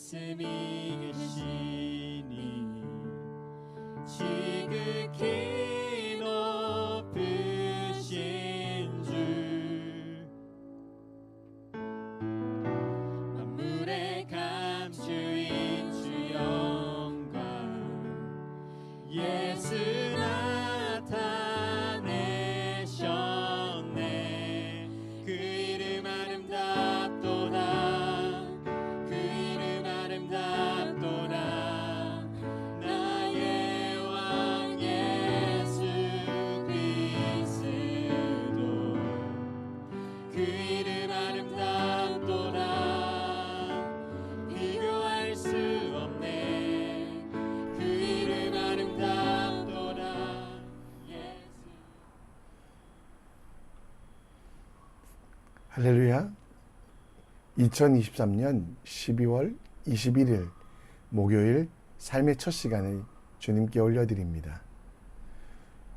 말씀이 계시니 지극히 높으신 주 만물의 감주인 주 영광 예수 나타내셨네. 그 이름 아름답도다. 그 이름 아름답도다. 나의 왕 예수 그리스도 그 이름 아름답도다. 비교할 수 없네. 그 이름 아름답도다. 예수. 할렐루야. 2023년 12월 21일 목요일 삶의 첫 시간을 주님께 올려드립니다.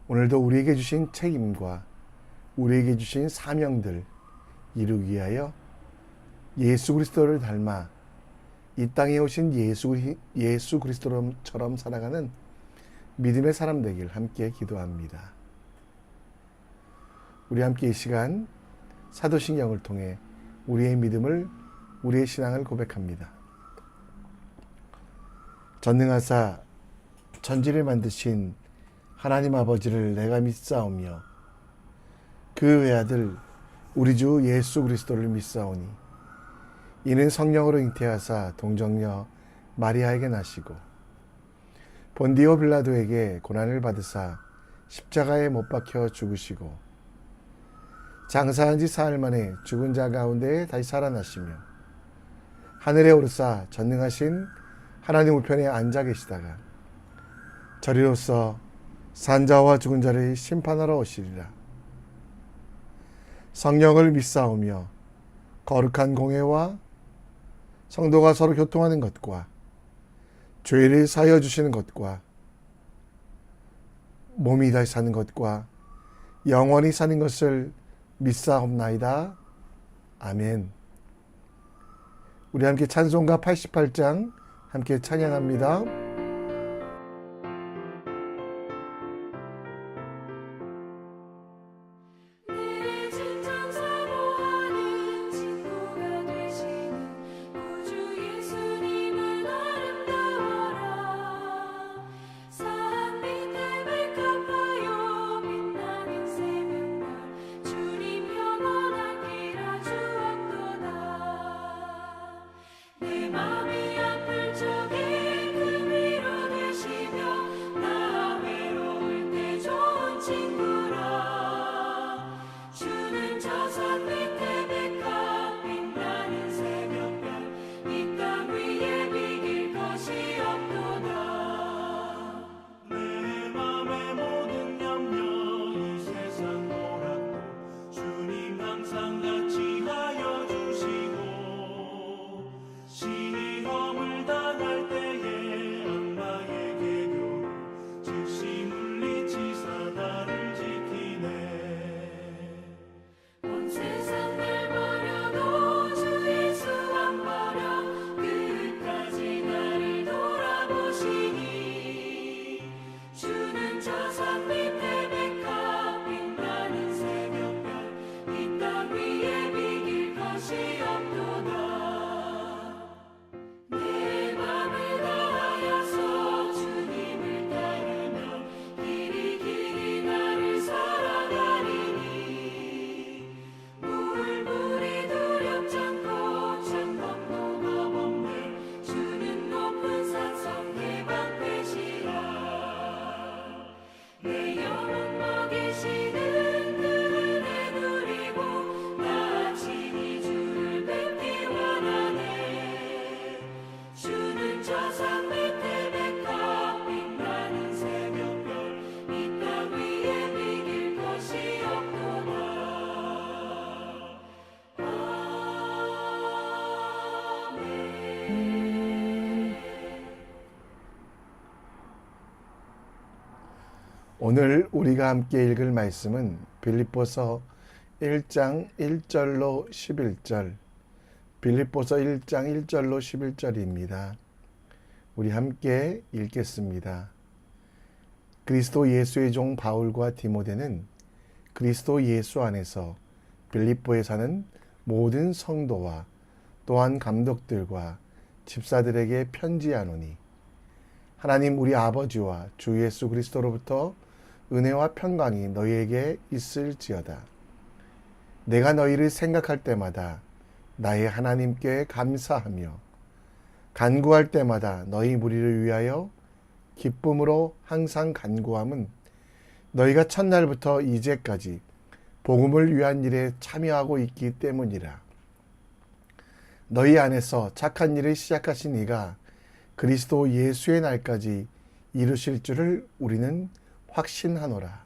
오늘도 우리에게 주신 책임과 우리에게 주신 사명들 이루기 위하여 예수 그리스도를 닮아 이 땅에 오신 예수 그리스도처럼 살아가는 믿음의 사람 되길 함께 기도합니다. 우리 함께 이 시간 사도신경을 통해 우리의 믿음을, 우리의 신앙을 고백합니다. 전능하사 천지를 만드신 하나님 아버지를 내가 믿사오며 그 외아들 우리 주 예수 그리스도를 믿사오니 이는 성령으로 잉태하사 동정녀 마리아에게 나시고 본디오 빌라도에게 고난을 받으사 십자가에 못 박혀 죽으시고 장사한 지 사흘 만에 죽은 자 가운데 다시 살아나시며 하늘에 오르사 전능하신 하나님 우편에 앉아 계시다가 저리로서 산자와 죽은 자를 심판하러 오시리라. 성령을 믿사오며 거룩한 공회와 성도가 서로 교통하는 것과 죄를 사하여 주시는 것과 몸이 다시 사는 것과 영원히 사는 것을 믿사옵나이다. 아멘. 우리 함께 찬송가 88장 함께 찬양합니다. 마음이 아플 적에 그 위로 되시며 오늘 우리가 함께 읽을 말씀은 빌립보서 1장 1절로 11절, 빌립보서 1장 1절로 11절입니다. 우리 함께 읽겠습니다. 그리스도 예수의 종 바울과 디모데는 그리스도 예수 안에서 빌립보에 사는 모든 성도와 또한 감독들과 집사들에게 편지하노니 하나님 우리 아버지와 주 예수 그리스도로부터 은혜와 평강이 너희에게 있을지어다. 내가 너희를 생각할 때마다 나의 하나님께 감사하며 간구할 때마다 너희 무리를 위하여 기쁨으로 항상 간구함은 너희가 첫날부터 이제까지 복음을 위한 일에 참여하고 있기 때문이라. 너희 안에서 착한 일을 시작하신 이가 그리스도 예수의 날까지 이루실 줄을 우리는 확신하노라.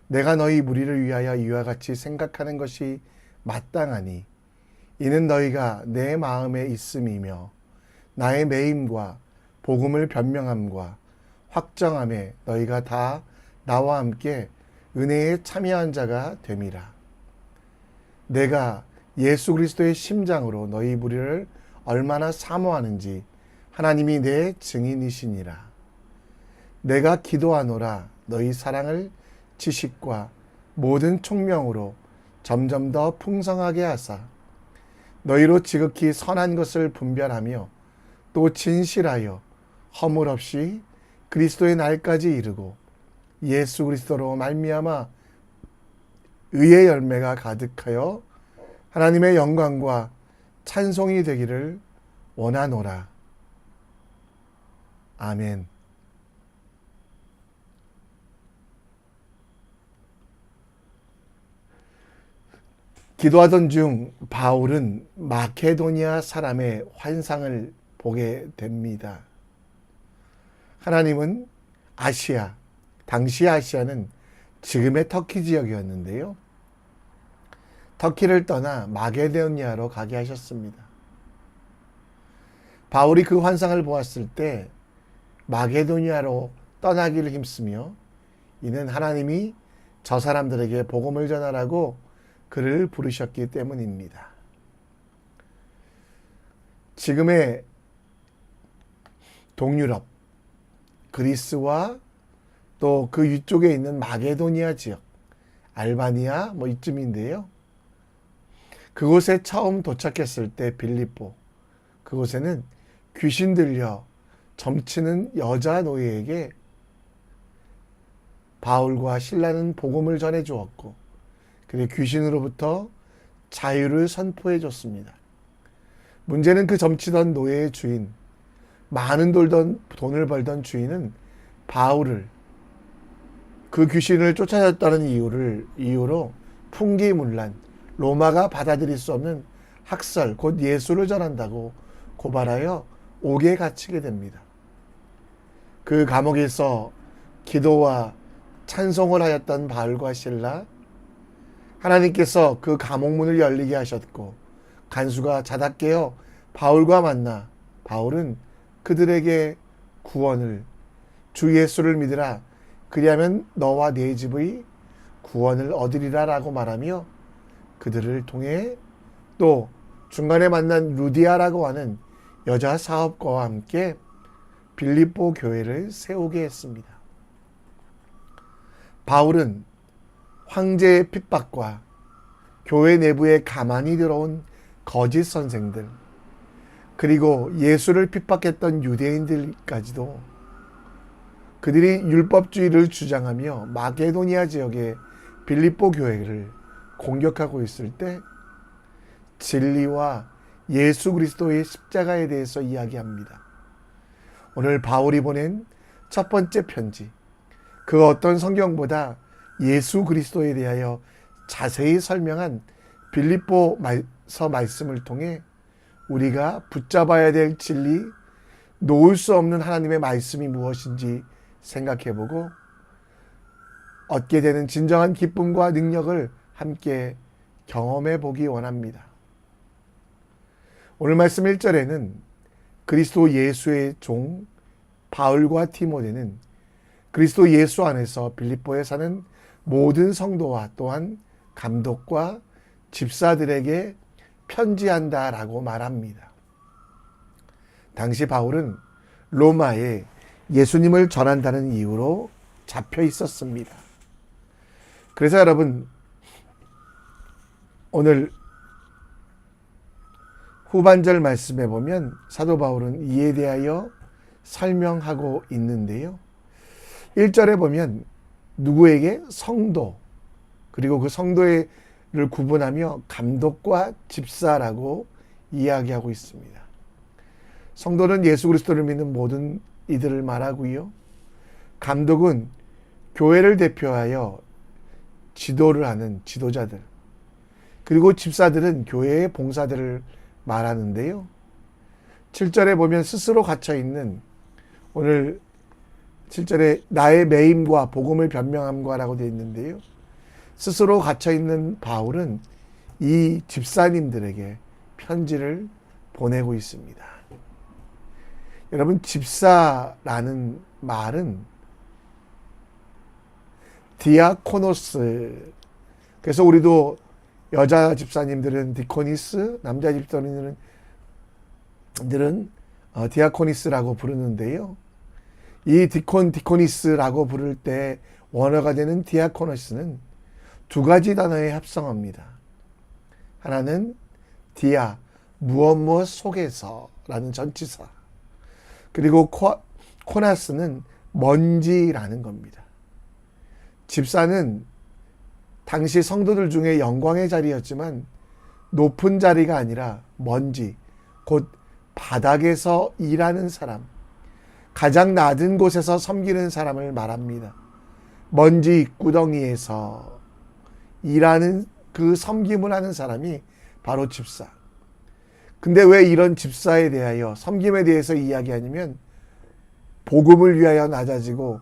내가 너희 무리를 위하여 이와 같이 생각하는 것이 마땅하니 이는 너희가 내 마음에 있음이며 나의 매임과 복음을 변명함과 확정함에 너희가 다 나와 함께 은혜에 참여한 자가 됨이라. 내가 예수 그리스도의 심장으로 너희 무리를 얼마나 사모하는지 하나님이 내 증인이시니라. 내가 기도하노라. 너희 사랑을 지식과 모든 총명으로 점점 더 풍성하게 하사 너희로 지극히 선한 것을 분별하며 또 진실하여 허물 없이 그리스도의 날까지 이르고 예수 그리스도로 말미암아 의의 열매가 가득하여 하나님의 영광과 찬송이 되기를 원하노라. 아멘. 기도하던 중 바울은 마케도니아 사람의 환상을 보게 됩니다. 하나님은 아시아, 당시 아시아는 지금의 터키 지역이었는데요. 터키를 떠나 마게도니아로 가게 하셨습니다. 바울이 그 환상을 보았을 때 마게도니아로 떠나기를 힘쓰며 이는 하나님이 저 사람들에게 복음을 전하라고 그를 부르셨기 때문입니다. 지금의 동유럽, 그리스와 또 그 위쪽에 있는 마게도니아 지역, 알바니아 이쯤인데요. 그곳에 처음 도착했을 때 빌립보, 그곳에는 귀신 들려 점치는 여자 노예에게 바울과 실라는 복음을 전해 주었고 그리고 귀신으로부터 자유를 선포해 줬습니다. 문제는 그 점치던 노예의 주인, 많은 돈을 벌던 주인은 바울을 그 귀신을 쫓아냈다는 이유로 풍기문란, 로마가 받아들일 수 없는 학설, 곧 예수를 전한다고 고발하여 옥에 갇히게 됩니다. 그 감옥에서 기도와 찬송을 하였던 바울과 실라, 하나님께서 그 감옥문을 열리게 하셨고 간수가 자다 깨어 바울과 만나 바울은 그들에게 구원을, 주 예수를 믿으라, 그리하면 너와 네 집의 구원을 얻으리라 라고 말하며 그들을 통해 또 중간에 만난 루디아라고 하는 여자 사업가와 함께 빌립보 교회를 세우게 했습니다. 바울은 황제의 핍박과 교회 내부에 가만히 들어온 거짓 선생들, 그리고 예수를 핍박했던 유대인들까지도 그들이 율법주의를 주장하며 마게도니아 지역의 빌립보 교회를 공격하고 있을 때 진리와 예수 그리스도의 십자가에 대해서 이야기합니다. 오늘 바울이 보낸 첫 번째 편지, 그 어떤 성경보다 예수 그리스도에 대하여 자세히 설명한 빌립보서 말씀을 통해 우리가 붙잡아야 될 진리, 놓을 수 없는 하나님의 말씀이 무엇인지 생각해보고 얻게 되는 진정한 기쁨과 능력을 함께 경험해 보기 원합니다. 오늘 말씀 1절에는 그리스도 예수의 종 바울과 디모데는 그리스도 예수 안에서 빌립보에 사는 모든 성도와 또한 감독과 집사들에게 편지한다라고 말합니다. 당시 바울은 로마에 예수님을 전한다는 이유로 잡혀 있었습니다. 그래서 여러분, 오늘 후반절 말씀에 보면 사도 바울은 이에 대하여 설명하고 있는데요. 1절에 보면 누구에게? 성도, 그리고 그 성도를 구분하며 감독과 집사라고 이야기하고 있습니다. 성도는 예수 그리스도를 믿는 모든 이들을 말하고요. 감독은 교회를 대표하여 지도를 하는 지도자들, 그리고 집사들은 교회의 봉사들을 말하는데요. 7절에 보면 스스로 갇혀있는, 오늘 7절에 나의 매임과 복음을 변명함과라고 되어 있는데요. 스스로 갇혀있는 바울은 이 집사님들에게 편지를 보내고 있습니다. 여러분, 집사라는 말은 디아코노스, 그래서 우리도 여자 집사님들은 디코니스, 남자 집사님들은 디아코니스라고 부르는데요. 이 디코니스라고 부를 때 원어가 되는 디아코노스는 두 가지 단어의 합성어입니다. 하나는 디아, 무엇 속에서라는 전치사, 그리고 코나스는 먼지라는 겁니다. 집사는 당시 성도들 중에 영광의 자리였지만 높은 자리가 아니라 먼지, 곧 바닥에서 일하는 사람, 가장 낮은 곳에서 섬기는 사람을 말합니다. 먼지 구덩이에서 일하는 그 섬김을 하는 사람이 바로 집사. 근데 왜 이런 집사에 대하여, 섬김에 대해서 이야기하냐면 복음을 위하여 낮아지고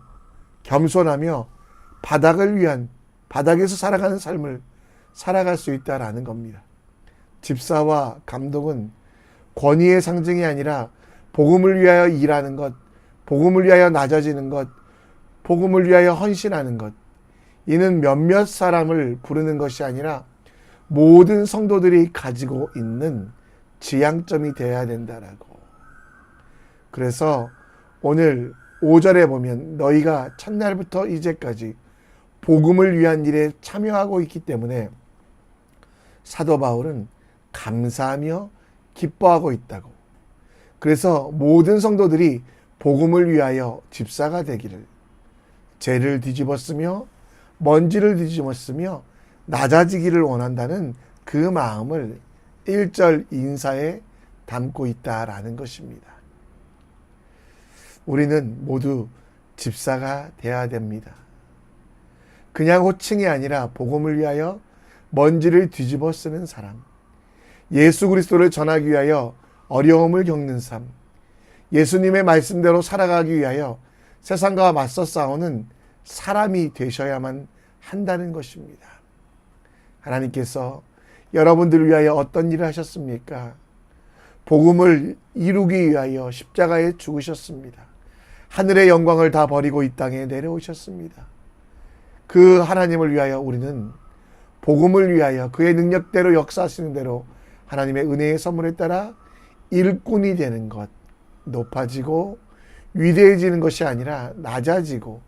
겸손하며 바닥을 위한, 바닥에서 살아가는 삶을 살아갈 수 있다라는 겁니다. 집사와 감독은 권위의 상징이 아니라 복음을 위하여 일하는 것, 복음을 위하여 낮아지는 것, 복음을 위하여 헌신하는 것, 이는 몇몇 사람을 부르는 것이 아니라 모든 성도들이 가지고 있는 지향점이 되어야 된다라고. 그래서 오늘 5절에 보면 너희가 첫날부터 이제까지 복음을 위한 일에 참여하고 있기 때문에 사도 바울은 감사하며 기뻐하고 있다고. 그래서 모든 성도들이 복음을 위하여 집사가 되기를, 죄를 뒤집었으며 먼지를 뒤집었으며 낮아지기를 원한다는 그 마음을 1절 인사에 담고 있다라는 것입니다. 우리는 모두 집사가 되어야 됩니다. 그냥 호칭이 아니라 복음을 위하여 먼지를 뒤집어 쓰는 사람, 예수 그리스도를 전하기 위하여 어려움을 겪는 삶, 예수님의 말씀대로 살아가기 위하여 세상과 맞서 싸우는 사람이 되셔야만 한다는 것입니다. 하나님께서 여러분들을 위하여 어떤 일을 하셨습니까? 복음을 이루기 위하여 십자가에 죽으셨습니다. 하늘의 영광을 다 버리고 이 땅에 내려오셨습니다. 그 하나님을 위하여 우리는 복음을 위하여 그의 능력대로 역사하시는 대로 하나님의 은혜의 선물에 따라 일꾼이 되는 것, 높아지고 위대해지는 것이 아니라 낮아지고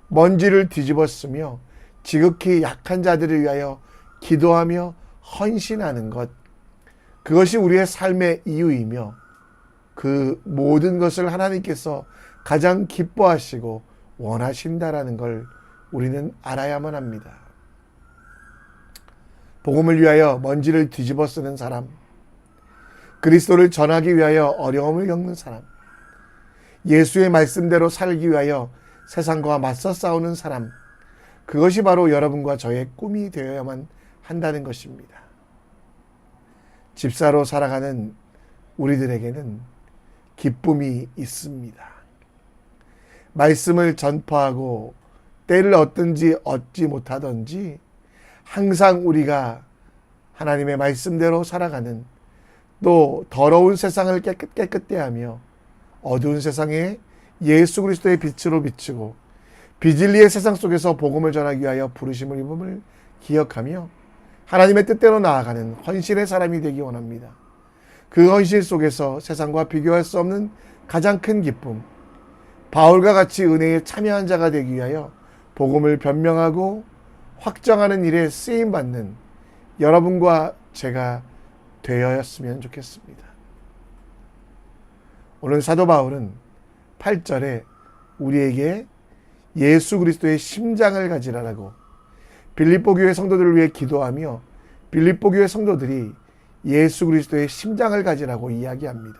먼지를 뒤집어 쓰며 지극히 약한 자들을 위하여 기도하며 헌신하는 것, 그것이 우리의 삶의 이유이며 그 모든 것을 하나님께서 가장 기뻐하시고 원하신다라는 걸 우리는 알아야만 합니다. 복음을 위하여 먼지를 뒤집어 쓰는 사람, 그리스도를 전하기 위하여 어려움을 겪는 사람, 예수의 말씀대로 살기 위하여 세상과 맞서 싸우는 사람, 그것이 바로 여러분과 저의 꿈이 되어야만 한다는 것입니다. 집사로 살아가는 우리들에게는 기쁨이 있습니다. 말씀을 전파하고 때를 얻든지 얻지 못하든지 항상 우리가 하나님의 말씀대로 살아가는, 또 더러운 세상을 깨끗게 하며 어두운 세상에 예수 그리스도의 빛으로 비추고 비진리의 세상 속에서 복음을 전하기 위하여 부르심을 입음을 기억하며 하나님의 뜻대로 나아가는 헌신의 사람이 되기 원합니다. 그 헌신 속에서 세상과 비교할 수 없는 가장 큰 기쁨, 바울과 같이 은혜에 참여한 자가 되기 위하여 복음을 변명하고 확정하는 일에 쓰임받는 여러분과 제가 되었으면 좋겠습니다. 오늘 사도 바울은 8절에 우리에게 예수 그리스도의 심장을 가지라라고 빌립보 교회 성도들을 위해 기도하며 빌립보 교회 성도들이 예수 그리스도의 심장을 가지라고 이야기합니다.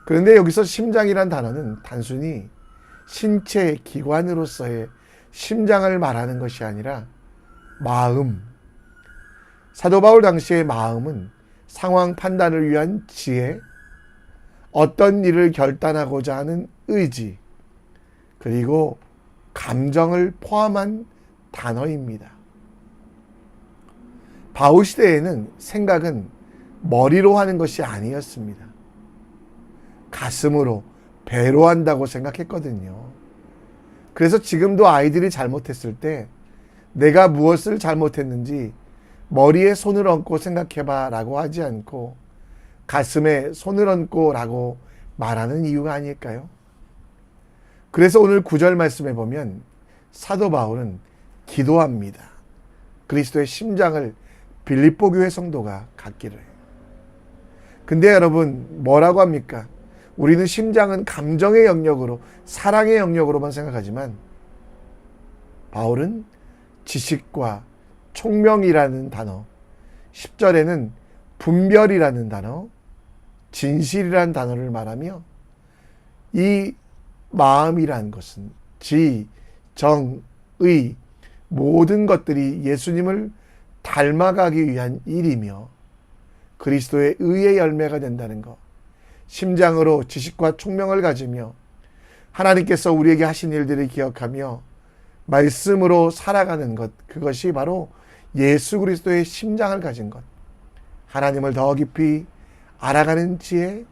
그런데 여기서 심장이란 단어는 단순히 신체 기관으로서의 심장을 말하는 것이 아니라 마음, 사도 바울 당시의 마음은 상황 판단을 위한 지혜, 어떤 일을 결단하고자 하는 의지, 그리고 감정을 포함한 단어입니다. 바울 시대에는 생각은 머리로 하는 것이 아니었습니다. 가슴으로, 배로 한다고 생각했거든요. 그래서 지금도 아이들이 잘못했을 때 내가 무엇을 잘못했는지 머리에 손을 얹고 생각해봐 라고 하지 않고 가슴에 손을 얹고 라고 말하는 이유가 아닐까요? 그래서 오늘 9절 말씀에 보면 사도 바울은 기도합니다. 그리스도의 심장을 빌립보 교회 성도가 갖기를. 근데 여러분 뭐라고 합니까? 우리는 심장은 감정의 영역으로, 사랑의 영역으로만 생각하지만 바울은 지식과 총명이라는 단어, 10절에는 분별이라는 단어, 진실이라는 단어를 말하며 이 마음이라는 것은 지, 정, 의 모든 것들이 예수님을 닮아가기 위한 일이며 그리스도의 의의 열매가 된다는 것, 심장으로 지식과 총명을 가지며 하나님께서 우리에게 하신 일들을 기억하며 말씀으로 살아가는 것, 그것이 바로 예수 그리스도의 심장을 가진 것, 하나님을 더 깊이 알아가는 지혜,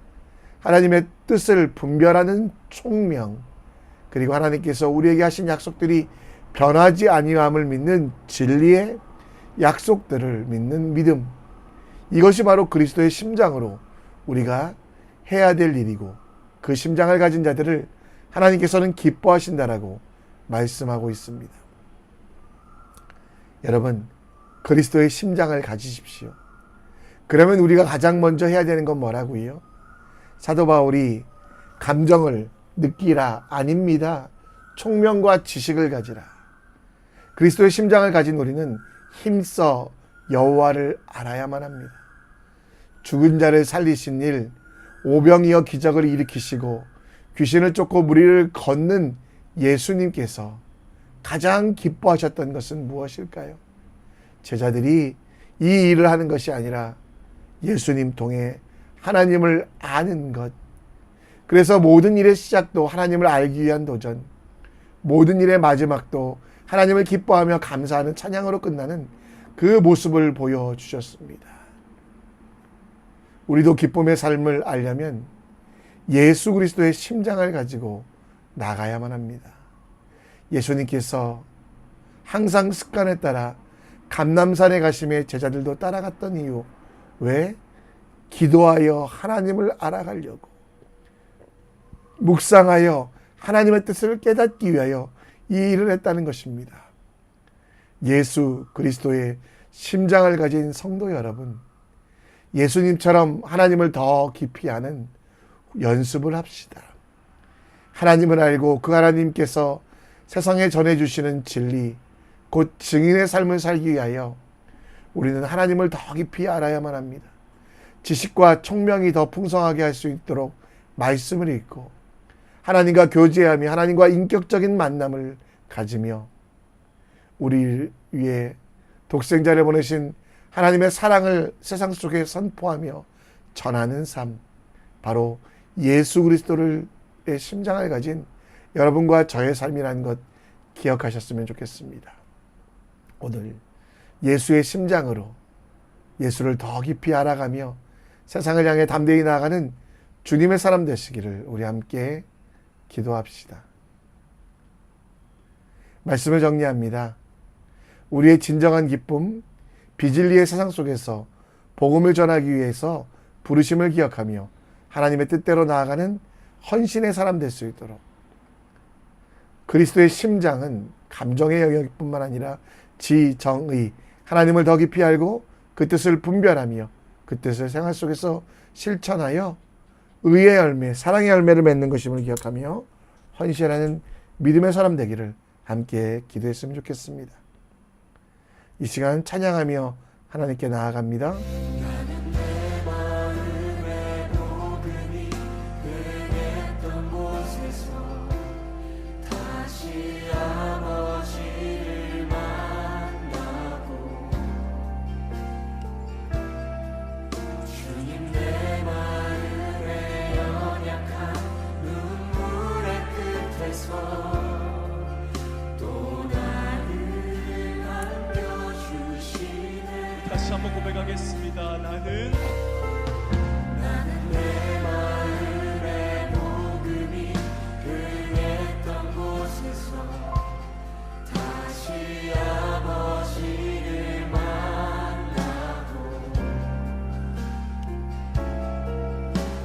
하나님의 뜻을 분별하는 총명, 그리고 하나님께서 우리에게 하신 약속들이 변하지 아니함을 믿는 진리의 약속들을 믿는 믿음, 이것이 바로 그리스도의 심장으로 우리가 해야 될 일이고 그 심장을 가진 자들을 하나님께서는 기뻐하신다라고 말씀하고 있습니다. 여러분, 그리스도의 심장을 가지십시오. 그러면 우리가 가장 먼저 해야 되는 건 뭐라고요? 사도 바울이 감정을 느끼라 아닙니다. 총명과 지식을 가지라. 그리스도의 심장을 가진 우리는 힘써 여호와를 알아야만 합니다. 죽은 자를 살리신 일, 오병이어 기적을 일으키시고 귀신을 쫓고 무리를 걷는 예수님께서 가장 기뻐하셨던 것은 무엇일까요? 제자들이 이 일을 하는 것이 아니라 예수님 통해 하나님을 아는 것. 그래서 모든 일의 시작도 하나님을 알기 위한 도전, 모든 일의 마지막도 하나님을 기뻐하며 감사하는 찬양으로 끝나는 그 모습을 보여주셨습니다. 우리도 기쁨의 삶을 알려면 예수 그리스도의 심장을 가지고 나가야만 합니다. 예수님께서 항상 습관에 따라 감람산에 가심에 제자들도 따라갔던 이유, 왜? 기도하여 하나님을 알아가려고, 묵상하여 하나님의 뜻을 깨닫기 위하여 이 일을 했다는 것입니다. 예수 그리스도의 심장을 가진 성도 여러분, 예수님처럼 하나님을 더 깊이 아는 연습을 합시다. 하나님을 알고 그 하나님께서 세상에 전해주시는 진리, 곧 증인의 삶을 살기 위하여 우리는 하나님을 더 깊이 알아야만 합니다. 지식과 총명이 더 풍성하게 할 수 있도록 말씀을 읽고 하나님과 교제하며 하나님과 인격적인 만남을 가지며 우리 위에 독생자를 보내신 하나님의 사랑을 세상 속에 선포하며 전하는 삶, 바로 예수 그리스도의 심장을 가진 여러분과 저의 삶이라는 것 기억하셨으면 좋겠습니다. 오늘 예수의 심장으로 예수를 더 깊이 알아가며 세상을 향해 담대히 나아가는 주님의 사람 되시기를 우리 함께 기도합시다. 말씀을 정리합니다. 우리의 진정한 기쁨, 비진리의 세상 속에서 복음을 전하기 위해서 부르심을 기억하며 하나님의 뜻대로 나아가는 헌신의 사람 될 수 있도록, 그리스도의 심장은 감정의 영역뿐만 아니라 지, 정, 의, 하나님을 더 깊이 알고 그 뜻을 분별하며 그 뜻을 생활 속에서 실천하여 의의 열매, 사랑의 열매를 맺는 것임을 기억하며 헌신하는 믿음의 사람 되기를 함께 기도했으면 좋겠습니다. 이 시간 찬양하며 하나님께 나아갑니다. 나는 내 마음의 복음이 흥했던 곳에서 다시 아버지를 만나고, 주님 내 마음의 연약한 눈물의 끝에서 다시 한번 고백하겠습니다. 나는 내 마음의 복음이 흥했던 곳에서 다시 아버지를 만나고,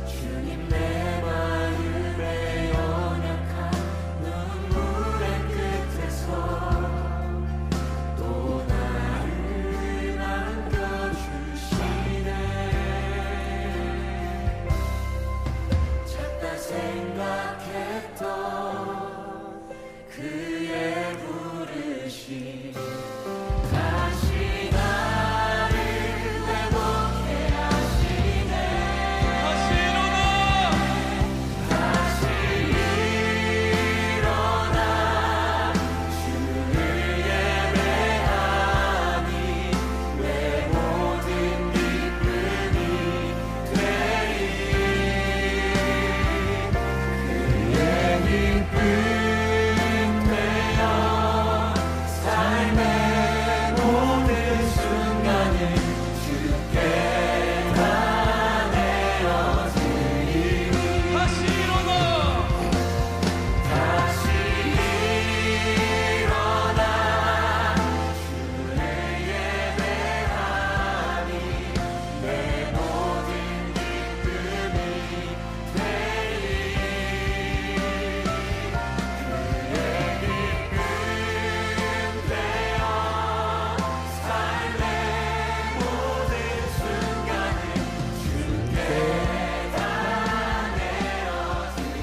주님 내 마음의 연약한 눈물의 끝에서 또 나를 안겨주시네. 찾다 생각했던 그의 부르심 다시 나를 회복해 하시네. 다시 일어나. 다시 일어나 주를 예배하니 내 모든 기쁨이 되리. 그의 기쁨 되어 삶의 모든 순간을 주께 다 내어드리니. 다시 일어나. 다시 일어나 주를 예배하니 내 모든 기쁨이 되리. 그의 기쁨 되어 삶의 모든 순간을 주께 다 내어드리니.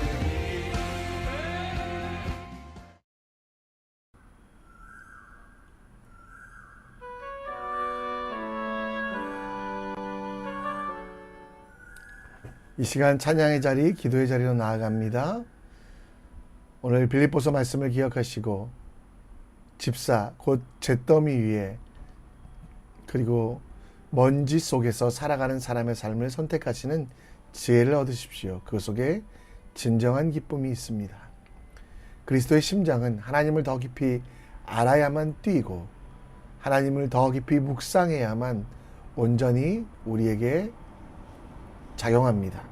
이 시간 찬양의 자리, 기도의 자리로 나아갑니다. 오늘 빌립보서 말씀을 기억하시고 집사, 곧 잿더미 위에 그리고 먼지 속에서 살아가는 사람의 삶을 선택하시는 지혜를 얻으십시오. 그 속에 진정한 기쁨이 있습니다. 그리스도의 심장은 하나님을 더 깊이 알아야만 뛰고 하나님을 더 깊이 묵상해야만 온전히 우리에게 작용합니다.